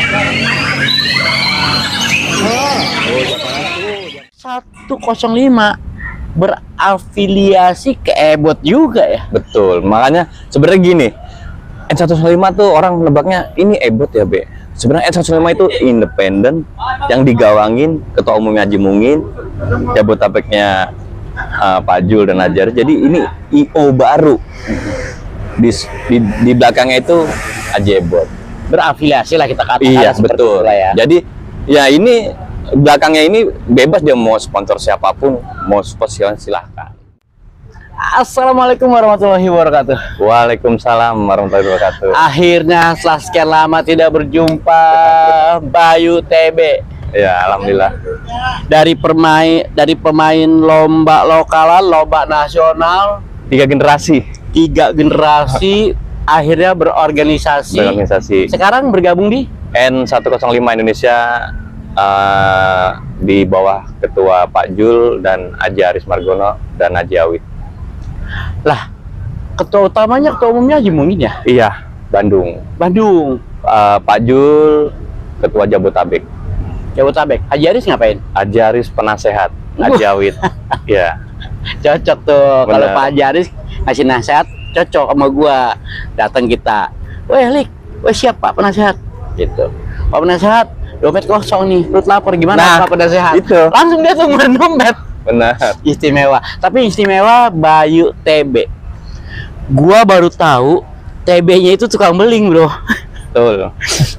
105 berafiliasi ke Ebot juga ya. Betul, makanya sebenarnya gini, N105 tuh orang nebaknya ini Ebot ya, Be. Sebenarnya N105 itu independen yang digawangin ketua umumnya Haji Mungin, Jabotabeknya Pak Jul dan Ajar. Jadi ini IO baru. Di belakangnya itu Haji Ebot. Berafiliasi lah kita katakan. Iya, betul. Ya. Jadi ya ini belakangnya ini bebas, dia mau sponsor siapapun, mau sponsor silahkan. Assalamualaikum warahmatullahi wabarakatuh. Waalaikumsalam warahmatullahi wabarakatuh. Akhirnya setelah sekian lama tidak berjumpa, Bayu TB. Ya, alhamdulillah. Dari pemain lomba lokalan, lomba nasional, 3 generasi. 3 generasi akhirnya berorganisasi. Sekarang bergabung di N105 Indonesia, di bawah ketua Pak Jul dan Haji Aris Margono dan Haji Awid. Lah, ketua umumnya Haji Mungin ya? Iya, Bandung. Pak Jul ketua Jabotabek. Haji Aris ngapain? Haji Aris penasehat Haji Awid. Iya. Cocok tuh. Bener. Kalau Pak Haji Aris ngasih nasihat, cocok sama gua. Datang kita, weh Lik, weh siap Pak penasehat, gitu. Pak penasehat, dompet kosong nih, perut lapar gimana Pak penasehat? Itu. Langsung dia tuh ngeluarin dompet. Benar. Istimewa. Tapi istimewa Bayu TB. Gua baru tahu TB-nya itu tukang beling, bro. Betul.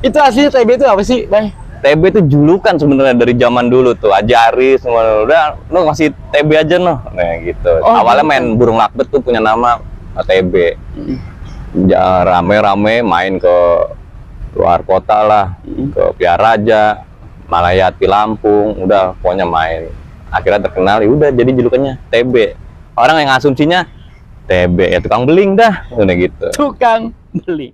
Itu aslinya TB itu apa sih, Bay? TB itu julukan sebenarnya dari zaman dulu tuh. Haji Aris semua udah, lu masih TB aja noh. Nah gitu. Awalnya main burung lakbet tuh punya nama TB. Rame-rame main ke luar kota lah, ke Piaraja, Malayati, Lampung, udah pokoknya main. Akhirnya terkenal, ya udah jadi julukannya TB. Orang yang asumsinya TB ya tukang beling dah, udah gitu. Tukang beling.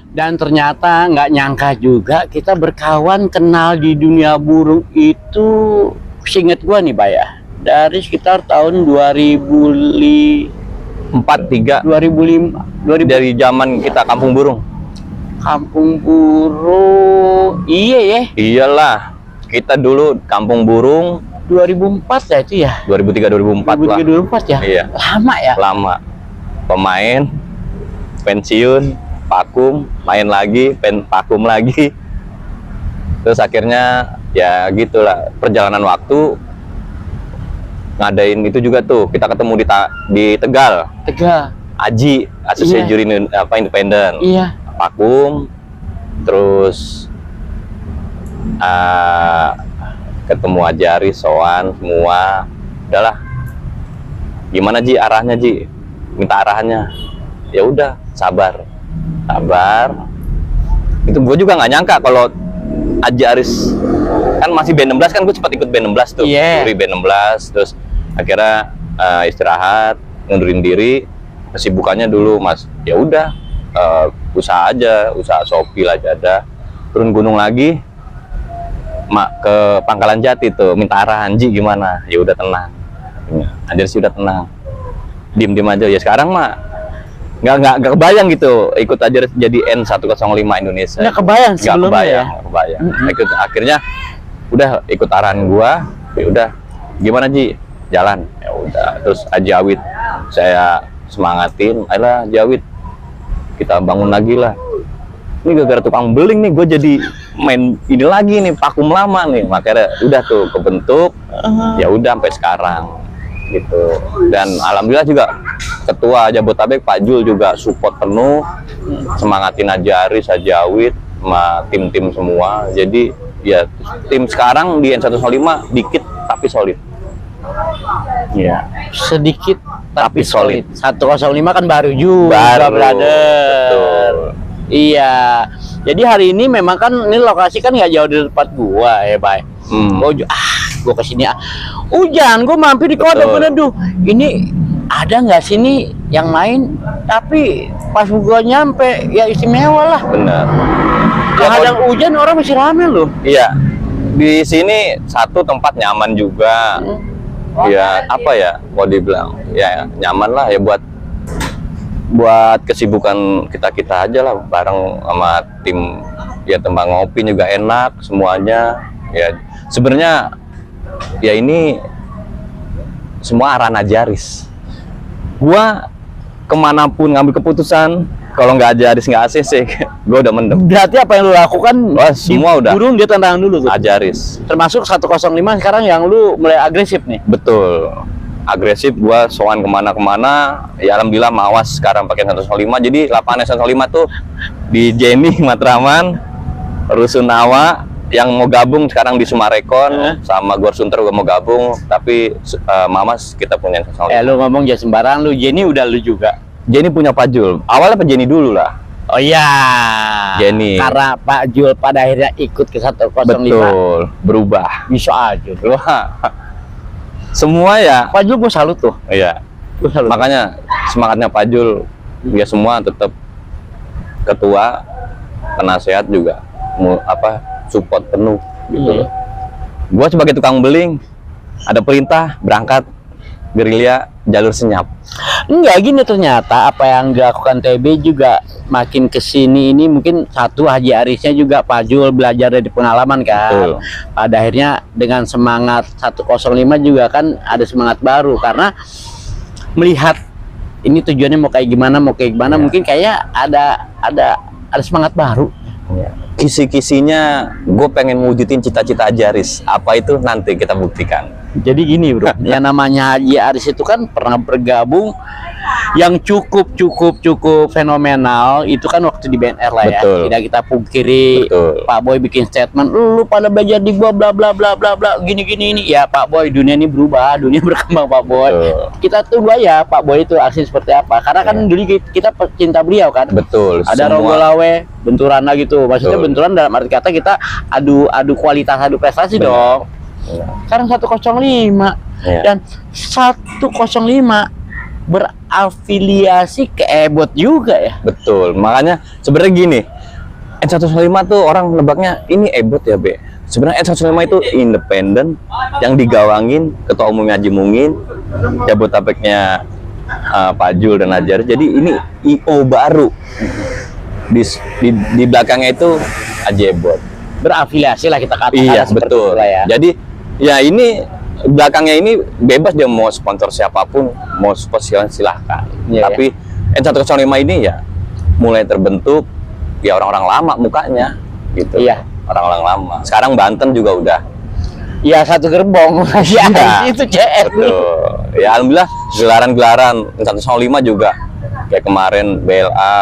Dan ternyata nggak nyangka juga kita berkawan kenal di dunia burung itu, seinget gua nih, Bay ya. Dari sekitar tahun 2005 dari zaman kita kampung burung. Kampung burung, iya ya. Iyalah, kita dulu kampung burung 2004 ya itu ya. 2003 2004 lah. 2004 ya. Iya. Lama ya. Lama. Pemain pensiun, vakum, main lagi, vakum lagi. Terus akhirnya ya gitulah perjalanan waktu. Ngadain itu juga tuh, kita ketemu di Tegal. Aji, asosiasi juri independen. Iya. Vakum, terus ketemu Haji Aris, soan semua, udahlah. Gimana Ji arahnya Ji? Minta arahannya. Ya udah, sabar. Itu gue juga nggak nyangka kalau Haji Aris kan masih B16 kan, gue cepat ikut B16 tuh. Juri B16, terus akhirnya istirahat, ngundurin diri, kesibukannya dulu Mas. Ya udah. Usaha Shopee aja ada, turun gunung lagi, ke Pangkalan Jati tuh minta arahan Ji gimana, ya udah tenang, Anjir sih udah tenang, diem aja. Ya sekarang mah nggak kebayang gitu ikut aja jadi N105 Indonesia. Nggak kebayang sebelumnya ya. Akhirnya udah ikut arahan gua, ya udah gimana Ji, jalan, ya udah. Terus Haji Awid saya semangatin, ayolah Haji Awid, kita bangun lagi lah. Ini gara-gara tukang beling nih, gue jadi main ini lagi nih, vakum lama nih. Makanya udah tuh kebentuk, ya udah sampai sekarang gitu. Dan alhamdulillah juga ketua Jabotabek Pak Jul juga support penuh, semangatin Haji Aris, Haji Awid, sama tim-tim semua. Jadi ya tim sekarang di N105 dikit tapi solid. Iya. Sedikit tapi solid. 105 kan baru juga, brother. Betul. Iya. Jadi hari ini memang kan ini lokasi kan nggak jauh dari tempat gua ya, Bay. Gua kesini hujan, gua mampir di kota Peneduh. Ini ada nggak sih nih yang main? Tapi pas gua nyampe ya istimewa lah. Benar. Kadang hujan orang masih rame loh. Iya. Di sini satu tempat nyaman juga. Ya apa ya mau dibilang ya nyaman lah ya buat kesibukan kita aja lah bareng sama tim ya tempat ngopi juga enak semuanya. Ya sebenarnya ya ini semua arah Ajaris. Gua kemanapun ngambil keputusan, kalau nggak Ajaris nggak ACC, gue udah mendem. Berarti apa yang lu lakukan? Wah, semua udah. Burung dia tantangan dulu tuh. Ajaris. Termasuk 105 sekarang yang lu mulai agresif nih. Betul. Agresif, gua sowan kemana-kemana. Ya alhamdulillah mawas sekarang pakai 105. Jadi lapangan 105 tuh di Jenny Matraman, Rusunawa, yang mau gabung sekarang di Sumarekon, sama Gor Sunter juga mau gabung, tapi Mamas kita punya 105. Lu ngomong jangan sembarang, lu Jenny udah lu juga. Jenny punya Pak Jul. Awalnya Pak Jenny dulu lah. Oh iya. Jenny. Karena Pak Jul pada akhirnya ikut ke 105. Betul, berubah. Bisa aja. Wah. Semua ya. Pak Jul gue salut tuh. Iya. Gua salut. Makanya semangatnya Pak Jul, dia semua tetap ketua, penasehat juga support penuh gitu. Gua sebagai tukang beling, ada perintah berangkat gerilya jalur senyap. Enggak gini, ternyata apa yang dilakukan TB juga makin kesini ini mungkin satu Haji Arisnya juga Pak Jul belajar dari pengalaman kan. Betul. Pada akhirnya dengan semangat 105 juga kan ada semangat baru karena melihat ini tujuannya mau kayak gimana mungkin kayak ada semangat baru. Kisi-kisinya gue pengen mewujudin cita-cita Ajaris. Apa itu nanti kita buktikan. Jadi gini bro, yang namanya Haji Aris itu kan pernah bergabung yang cukup fenomenal itu kan waktu di BNR lah ya. Betul. Tidak kita pungkiri. Betul. Pak Boy bikin statement, lu pada belajar di gua bla bla bla bla bla gini ini. Ya Pak Boy, dunia ini berubah, dunia berkembang Pak Boy. Betul. Kita tunggu ya Pak Boy itu aksi seperti apa. Karena kan dulu kita cinta beliau kan. Betul. Ada Ronggolawe, benturan gitu. Maksudnya Betul. benturan dalam arti kata kita adu kualitas, adu prestasi dong. Sekarang 105 dan 105 berafiliasi ke Ebot juga ya. Betul. Makanya sebenarnya gini, N105 tuh orang nebaknya ini Ebot ya, Be. Sebenarnya N105 itu independen yang digawangin ketua umumnya Haji Mungin, Jabodetabeknya Pak Jul dan Ajar. Jadi ini IO baru. Di belakangnya itu Haji Ebot. Berafiliasi lah kita katakan. Iya, betul. Ya. Jadi ya ini belakangnya ini bebas, dia mau sponsor siapapun, mau sponsor silahkan. Iya, Tapi N105 ini ya mulai terbentuk ya orang-orang lama mukanya gitu. Iya. Orang-orang lama. Sekarang Banten juga udah. Ya satu gerbong. Ya, itu CS. Betul. Ya alhamdulillah gelaran-gelaran N105 juga kayak kemarin BLA,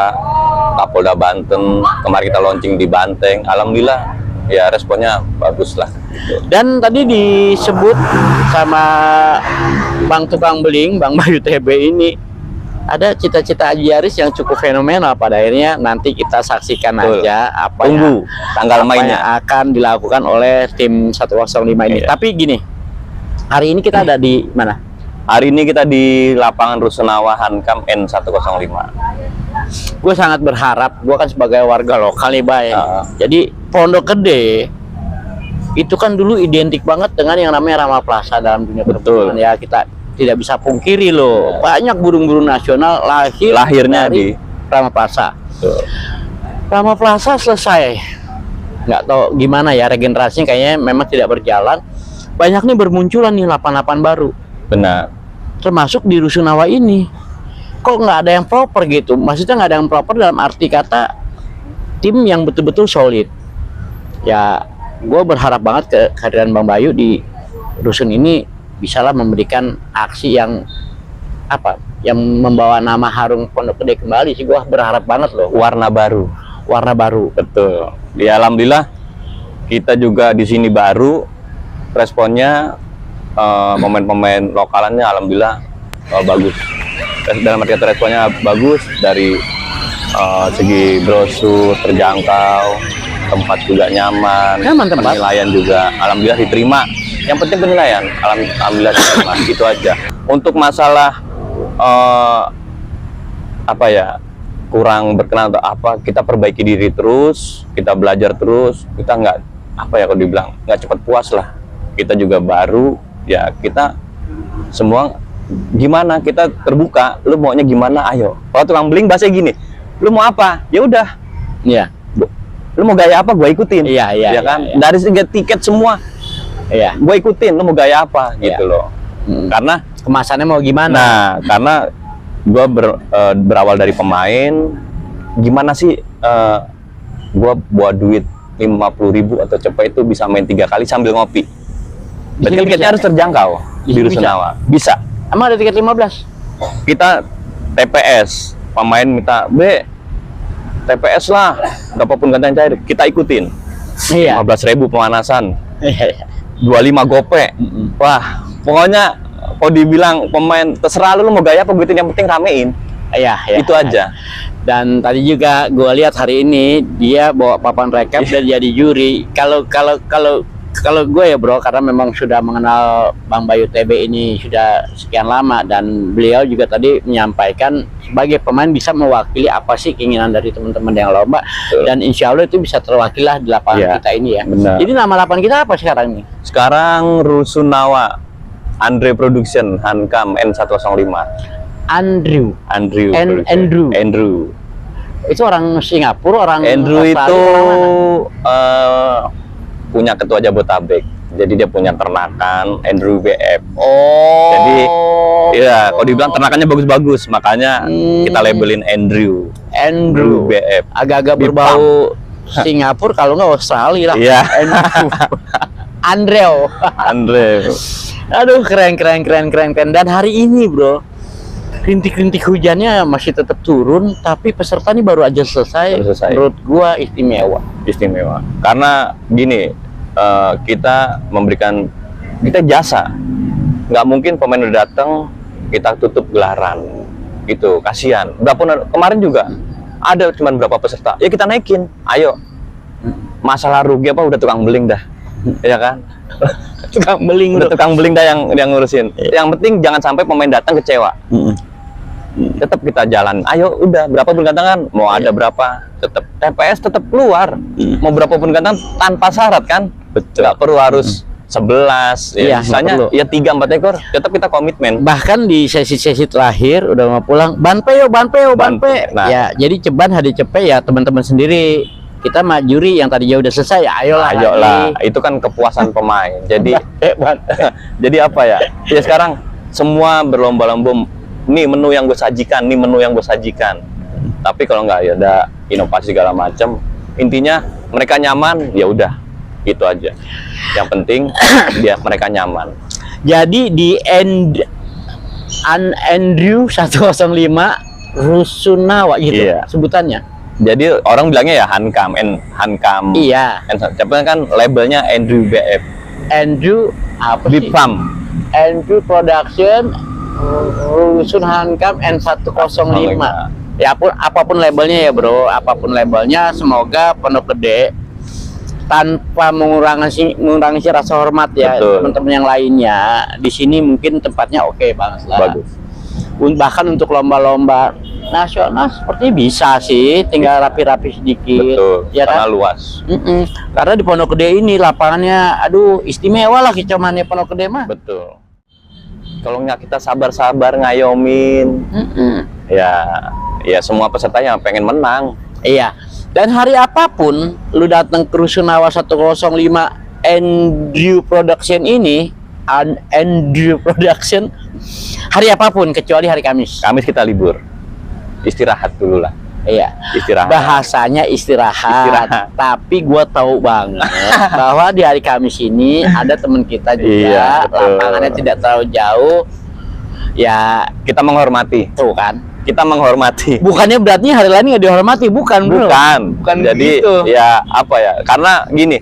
Kapolda Banten, kemarin kita launching di Banteng. Alhamdulillah ya responnya bagus lah gitu. Dan tadi disebut sama Bang Tukang Beling, Bang Bayu TB ini ada cita-cita Haji Aris yang cukup fenomenal. Pada akhirnya nanti kita saksikan Betul. aja apa Tunggu tanggal apa mainnya. yang akan dilakukan oleh tim 105 ini. Iya. Tapi gini, hari ini kita ada di mana? Hari ini kita di lapangan Rusunawa Hankam N105. Gue sangat berharap, gue kan sebagai warga lokal nih Bay. Jadi Pondok Gede itu kan dulu identik banget dengan yang namanya Rama Plaza dalam dunia Betul. penerbangan ya, kita tidak bisa pungkiri loh. Banyak burung-burung nasional Lahirnya dari di Rama Plaza. Betul. Rama Plaza selesai, nggak tahu gimana ya regenerasinya, kayaknya memang tidak berjalan. Banyak nih bermunculan nih lapan-lapan baru, Benar. termasuk di Rusunawa ini. Kok nggak ada yang proper gitu? Maksudnya nggak ada yang proper dalam arti kata tim yang betul-betul solid. Ya, gue berharap banget kehadiran Bang Bayu di Rusun ini bisalah memberikan aksi yang apa? Yang membawa nama harum Pondok Gede kembali sih. Gue berharap banget loh. Warna baru. Warna baru. Betul. Ya alhamdulillah kita juga di sini baru, responnya pemain-pemain lokalannya alhamdulillah bagus. Dalam arti kata responnya bagus dari segi brosur terjangkau, tempat juga nyaman, tempat. penilaian juga alhamdulillah diterima. Yang penting penilaian alhamdulillah diterima. Itu aja. Untuk masalah apa ya, kurang berkenan atau apa, kita perbaiki diri terus, kita belajar terus, kita nggak apa ya, kalau dibilang nggak cepat puas lah. Kita juga baru ya, kita semua gimana, kita terbuka, lu maunya gimana, ayo. Kalau tukang beling bahasa gini, lu mau apa, ya udah. Iya. lu mau gaya apa gue ikutin. Iya, iya, ya kan? iya. Dari segi tiket semua Iya. gue ikutin, lu mau gaya apa Iya. gitu loh. Karena Kemasannya mau gimana? nah, karena gue berawal dari pemain, gimana sih gue buat duit 50.000 atau cepet itu bisa main 3 kali sambil ngopi. Berarti sini tiketnya bisa? harus terjangkau di Bisa? Rusunawa. Bisa. Emang ada tiket 15? Kita TPS, pemain minta TPS lah, berapapun gantian cair, kita ikutin. Iya. 15.000 pemanasan, Iya. 25 gope. Wah, pokoknya kalau dibilang pemain terserah lu mau gaya apa gue, yang penting ramein. Iya, iya. Itu aja. Dan tadi juga gue lihat hari ini dia bawa papan rekap dan jadi juri. Kalau gue ya bro, karena memang sudah mengenal Bang Bayu TB ini sudah sekian lama, dan beliau juga tadi menyampaikan sebagai pemain bisa mewakili apa sih keinginan dari teman-teman yang lomba. Betul. Dan insya Allah itu bisa terwakilah di lapangan Iya, kita ini ya. benar. Jadi nama lapangan kita apa sekarang nih? Sekarang Rusunawa, Andre Production, Hankam N105. Andrew. Andrew. Andrew. Itu orang Singapura, orang Andrew Australia, itu orang mana? punya ketua Jabotabek, jadi dia punya ternakan Andrew BF. Oh. Jadi ya kalau dibilang ternakannya bagus-bagus, makanya kita labelin Andrew BF. Agak-agak Bipam. berbau Singapura, kalau nggak Australia lah. Iya. Andrew. Andre. Aduh, keren. Dan hari ini bro, rintik-rintik hujannya masih tetap turun, tapi peserta ini baru aja selesai. Baru selesai. Menurut gua istimewa. Karena gini, kita memberikan jasa. Nggak mungkin pemain udah datang kita tutup gelaran, gitu. Kasihan. Kemarin juga ada cuman berapa peserta, ya kita naikin. Ayo. Masalah rugi apa udah tukang beling dah, ya kan? Tukang beling Udah tukang beling dah yang ngurusin. Yang penting jangan sampai pemain datang kecewa. Tetap kita jalan. Ayo, udah berapa pun gantangan, mau ada berapa, tetap TPS tetap keluar. Mau berapa pun gantangan tanpa syarat kan? Betul. Nggak perlu harus 11, Iya, ya misalnya nggak perlu. ya 3-4 ekor, tetap kita komitmen. Bahkan di sesi-sesi terakhir udah mau pulang, banpe. Nah. Ya, jadi ceban hari cepet ya teman-teman sendiri. Kita mah juri yang tadinya udah selesai, ya ayolah. Itu kan kepuasan pemain. Jadi Hebat. jadi apa ya? Ya sekarang semua berlomba-lomba, nih menu yang gue sajikan, Tapi kalau nggak ya ada inovasi segala macam. Intinya mereka nyaman, ya udah, itu aja. Yang penting mereka nyaman. Jadi di Andrew 105 Rusunawa gitu Iya. sebutannya. Jadi orang bilangnya ya Hankam. Iya. Tapi kan labelnya Andrew BF. Andrew apa sih? Bipam. Andrew Production Rusun Hankam N105. Ya apapun labelnya ya bro, apapun labelnya, semoga Pondok Gede tanpa mengurangi rasa hormat ya. Betul. Teman-teman yang lainnya di sini mungkin tempatnya oke banget lah. Bagus. Bahkan untuk lomba-lomba nasional seperti bisa sih, tinggal rapi-rapi sedikit. Betul. Ya Karena kan? luas. Karena di Pondok Gede ini lapangannya, aduh istimewa lah kecamatannya Pondok Gede mah. Betul. Kalau nggak kita sabar-sabar ngayomin, ya semua peserta yang pengen menang. Iya. Dan hari apapun lu datang ke Rusunawa 105 Andrew Production ini, Andrew Production, hari apapun kecuali hari Kamis. Kamis kita libur, istirahat dulu lah. Iya. Istirahat. Bahasanya istirahat. Tapi gua tahu banget bahwa di hari Kamis ini ada teman kita juga, Iya, betul. lapangannya tidak terlalu jauh. Ya, Kita menghormati. tuh kan. Kita menghormati. Bukannya berarti hari lain nggak dihormati, bukan bro. Bukan jadi begitu. ya apa ya, karena gini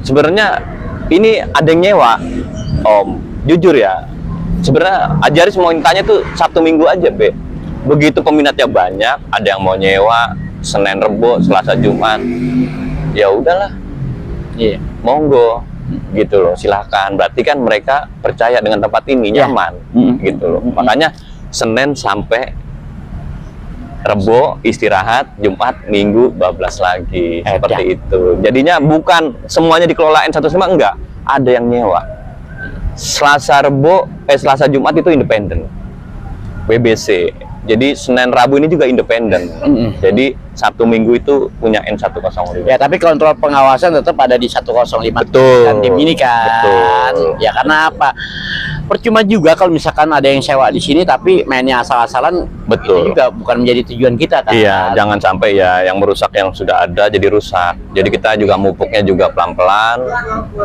sebenarnya ini ada yang nyewa Om, jujur ya, sebenarnya Ajaris mau tanya tuh Sabtu Minggu aja Be, begitu peminatnya banyak, ada yang mau nyewa Senin Rebo Selasa Jumat, ya udahlah, Iya. monggo gitu loh, silahkan. Berarti kan mereka percaya dengan tempat ini, Ya. nyaman gitu loh. Makanya Senin sampai Rebo istirahat, Jumat, Minggu bablas lagi, seperti itu. Jadinya bukan semuanya dikelola N105, enggak, ada yang nyewa. Selasa Jumat itu independen, BBC. Jadi Senin Rabu ini juga independen. Jadi Sabtu Minggu itu punya N105. Ya, tapi kontrol pengawasan tetap ada di 105. Betul. Kan tim ini kan. Betul. Ya karena apa? Percuma juga kalau misalkan ada yang sewa di sini tapi mainnya asal-asalan. Betul. Itu juga bukan menjadi tujuan kita kan. Iya, jangan sampai ya yang merusak yang sudah ada jadi rusak. Jadi kita juga mupuknya juga pelan-pelan.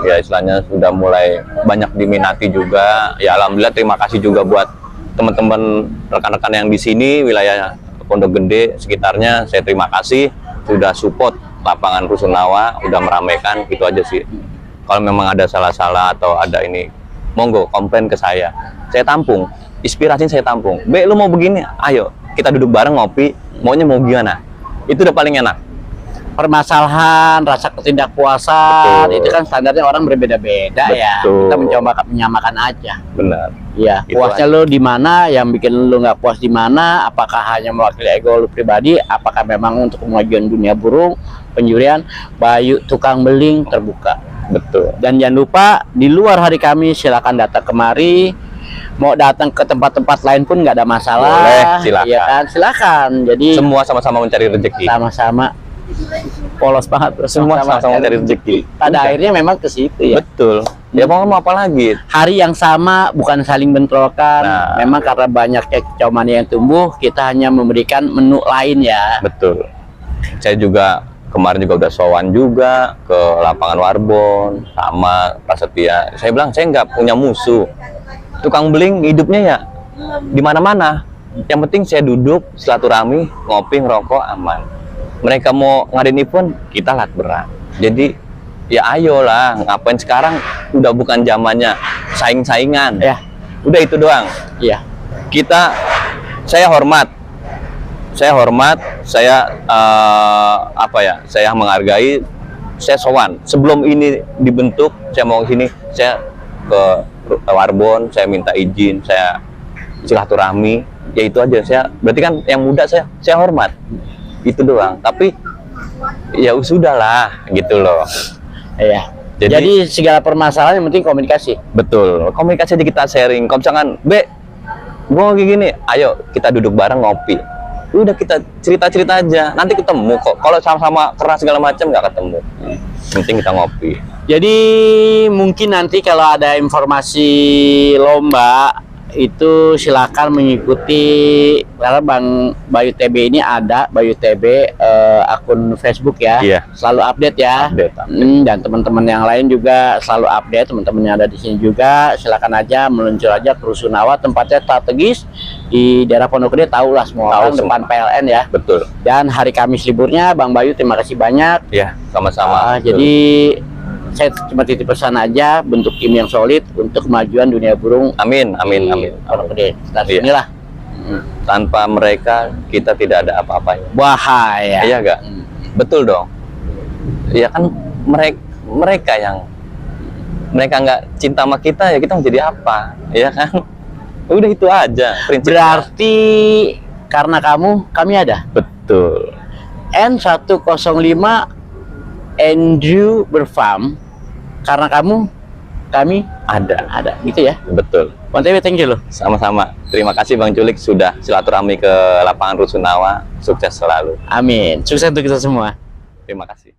Ya istilahnya sudah mulai banyak diminati juga. Ya alhamdulillah, terima kasih juga buat teman-teman rekan-rekan yang di sini wilayah Pondok Gede sekitarnya. Saya terima kasih sudah support lapangan Rusunawa, udah meramaikan. Itu aja sih. Kalau memang ada salah-salah atau ada ini, monggo komplain ke saya tampung, inspirasi saya tampung. Lu mau begini, ayo kita duduk bareng ngopi, maunya mau gimana, itu udah paling enak. Permasalahan rasa ketidakpuasan Betul. itu kan standarnya orang berbeda-beda ya. Betul. Kita mencoba menyamakan aja. Benar. Iya, Gitu puasnya aja. lo di mana, yang bikin lo nggak puas di mana, apakah hanya mewakili ego lo pribadi, apakah memang untuk kemajuan dunia burung, penjurian, Bayu tukang beling terbuka. Betul. Dan jangan lupa di luar hari Kamis silakan datang kemari. Mau datang ke tempat-tempat lain pun nggak ada masalah. Boleh, silakan. Iya kan, silakan. Jadi Semua sama-sama mencari rezeki. sama-sama polos banget, Semua sama-sama mencari rezeki. Pada Udah. akhirnya memang ke situ ya. Betul. Ya mau apa lagi? Hari yang sama, bukan saling bentrokan. Nah. Memang karena banyaknya kecauman yang tumbuh, kita hanya memberikan menu lain ya. Betul. Saya juga kemarin juga udah sowan juga ke lapangan Warbon sama Prasetya. Saya bilang saya nggak punya musuh. Tukang beling hidupnya ya di mana-mana. Yang penting saya duduk silaturahmi, ngopi, ngerokok, aman. Mereka mau ngadain pun kita lat berat. Jadi ya ayolah, ngapain sekarang udah bukan zamannya saing-saingan. Ya, Udah itu doang. iya. Saya hormat, saya apa ya, saya menghargai, saya sowan. Sebelum ini dibentuk, saya mau sini, saya ke Warbon, saya minta izin, saya silaturahmi, ya itu aja. Saya berarti kan yang muda saya hormat, itu doang. Tapi ya sudahlah, gitu loh. Iya. Jadi- Jadi segala permasalahan yang penting komunikasi. Betul, komunikasi aja kita sharing. Kalau misalkan, gua kayak gini, ayo kita duduk bareng ngopi. Udah kita cerita-cerita aja, nanti ketemu kok. Kalau sama-sama keras segala macam nggak ketemu. Penting kita ngopi. Jadi mungkin nanti kalau ada informasi lomba itu silakan mengikuti, karena Bang Bayu TB ini ada Bayu TB akun Facebook ya. Iya. Selalu update ya. Update. Dan teman-teman yang lain juga selalu update. Teman-teman yang ada di sini juga silakan aja meluncur aja ke Rusunawa, tempatnya strategis di daerah Pondok Gede, tahu lah semua Tahu orang, semua. depan PLN ya. Betul. Dan hari Kamis liburnya, Bang Bayu terima kasih banyak. Ya, sama-sama. Betul. Jadi saya cuma titip pesan aja, bentuk tim yang solid untuk kemajuan dunia burung Amin, amin, di amin. Pondok Gede. Sekitar Iya. sinilah. Tanpa mereka kita tidak ada apa-apanya. Bahaya. Iya gak? Betul dong. Ya kan mereka yang mereka nggak cinta sama kita, ya kita mau jadi apa? Ya kan? Udah itu aja prinsipnya. Berarti karena kamu, kami ada. Betul. N105 Andrew Berfarm, karena kamu, kami ada gitu ya. Betul. Bang TB, thank you loh. Sama-sama. Terima kasih Bang Culik sudah silaturahmi ke lapangan Rusunawa. Sukses selalu. Amin. Sukses untuk kita semua. Terima kasih.